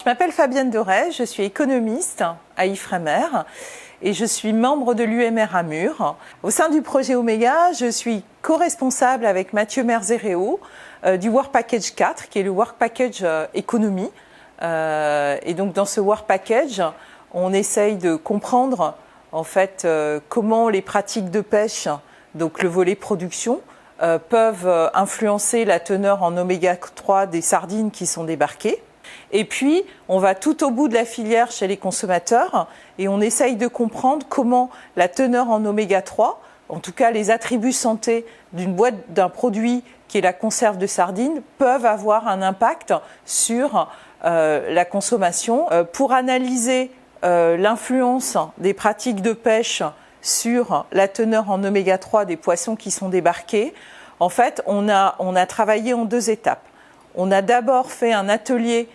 Je m'appelle Fabienne Doré, je suis économiste à Ifremer et je suis membre de l'UMR à Mur. Au sein du projet Omega, je suis co-responsable avec Mathieu Merzereo du Work Package 4, qui est le Work Package économie. Et donc dans ce Work Package, on essaye de comprendre en fait comment les pratiques de pêche, donc le volet production, peuvent influencer la teneur en oméga 3 des sardines qui sont débarquées. Et puis, on va tout au bout de la filière chez les consommateurs et on essaye de comprendre comment la teneur en oméga 3, en tout cas les attributs santé d'un produit qui est la conserve de sardines, peuvent avoir un impact sur la consommation. Pour analyser l'influence des pratiques de pêche sur la teneur en oméga 3 des poissons qui sont débarqués, en fait, on a travaillé en deux étapes. On a d'abord fait un atelier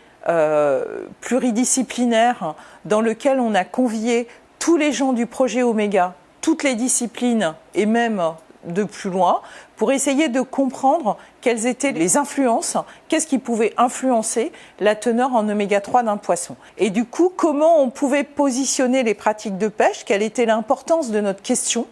pluridisciplinaire dans lequel on a convié tous les gens du projet Omega, toutes les disciplines et même de plus loin, pour essayer de comprendre quelles étaient les influences, qu'est-ce qui pouvait influencer la teneur en oméga 3 d'un poisson. Et du coup, comment on pouvait positionner les pratiques de pêche, quelle était l'importance de notre question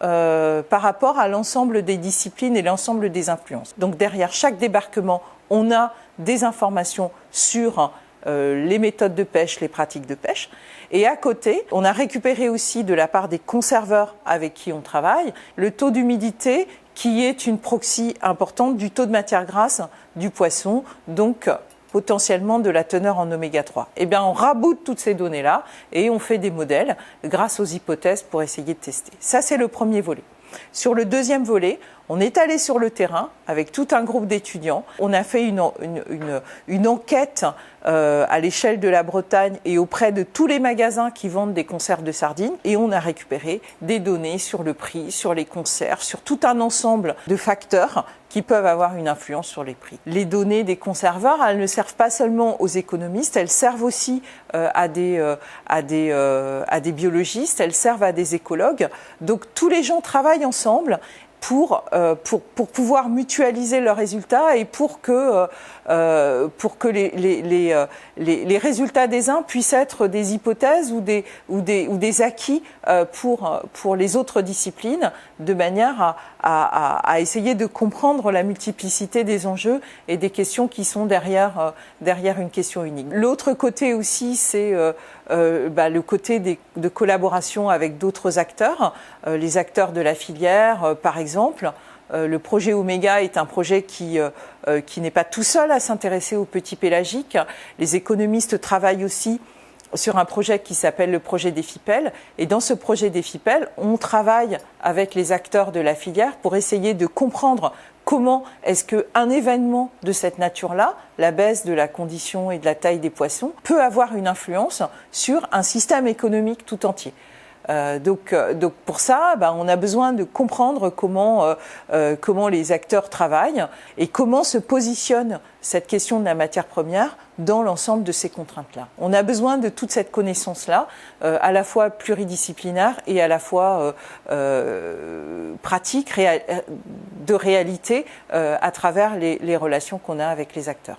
par rapport à l'ensemble des disciplines et l'ensemble des influences. Donc derrière chaque débarquement, on a des informations sur les méthodes de pêche, les pratiques de pêche. Et à côté, on a récupéré aussi de la part des conserveurs avec qui on travaille, le taux d'humidité qui est une proxy importante du taux de matière grasse du poisson, donc potentiellement de la teneur en oméga 3. Eh bien, on raboute toutes ces données-là et on fait des modèles grâce aux hypothèses pour essayer de tester. Ça, c'est le premier volet. Sur le deuxième volet, on est allé sur le terrain avec tout un groupe d'étudiants. On a fait une enquête à l'échelle de la Bretagne et auprès de tous les magasins qui vendent des conserves de sardines. Et on a récupéré des données sur le prix, sur les conserves, sur tout un ensemble de facteurs qui peuvent avoir une influence sur les prix. Les données des conserveurs, elles ne servent pas seulement aux économistes, elles servent aussi à des biologistes, elles servent à des écologues. Donc tous les gens travaillent ensemble pour pouvoir mutualiser leurs résultats et pour que les résultats des uns puissent être des hypothèses ou des acquis pour les autres disciplines, de manière à essayer de comprendre la multiplicité des enjeux et des questions qui sont derrière une question unique. L'autre côté aussi, c'est le côté de collaboration avec d'autres acteurs, les acteurs de la filière, par exemple. Le projet Omega est un projet qui n'est pas tout seul à s'intéresser aux petits pélagiques. Les économistes travaillent aussi sur un projet qui s'appelle le projet DEFIPEL. Et dans ce projet DEFIPEL, on travaille avec les acteurs de la filière pour essayer de comprendre comment est-ce qu'un événement de cette nature-là, la baisse de la condition et de la taille des poissons, peut avoir une influence sur un système économique tout entier. Donc pour ça, on a besoin de comprendre comment les acteurs travaillent et comment se positionne cette question de la matière première dans l'ensemble de ces contraintes-là. On a besoin de toute cette connaissance-là, à la fois pluridisciplinaire et à la fois pratique, de réalité, à travers les relations qu'on a avec les acteurs.